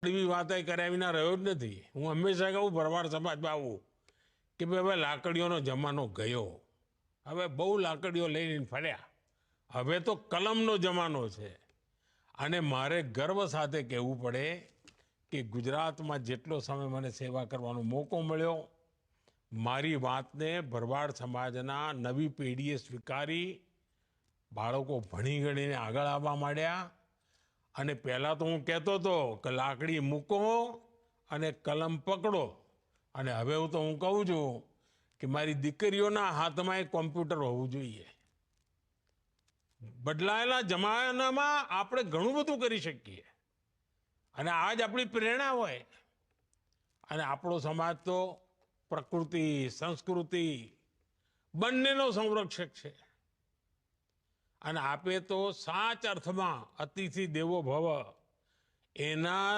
એવી વાત કર્યા વિના રહ્યો જ નથી। હું હંમેશા કહું ભરવાડ સમાજમાં આવું કે ભાઈ હવે લાકડીઓનો જમાનો ગયો, હવે બહુ લાકડીઓ લઈને ફર્યા, હવે તો કલમનો જમાનો છે। અને મારે ગર્વ સાથે કહેવું પડે કે ગુજરાતમાં જેટલો સમય મને સેવા કરવાનો મોકો મળ્યો, મારી વાતને ભરવાડ સમાજના નવી પેઢીએ સ્વીકારી, બાળકો ભણી ગણીને આગળ આવવા માંડ્યા। અને પહેલાં તો હું કહેતો હતો કે લાકડી મૂકો અને કલમ પકડો, અને હવે તો હું કહું છું કે મારી દીકરીઓના હાથમાં એક કોમ્પ્યુટર હોવું જોઈએ। બદલાયેલા જમાનામાં આપણે ઘણું બધું કરી શકીએ, અને આજ આપણી પ્રેરણા હોય। અને આપણો સમાજ તો પ્રકૃતિ સંસ્કૃતિ બંનેનો સંરક્ષક છે। અને આપે તો સાચ અર્થમાં અતિથિ દેવો ભવ એના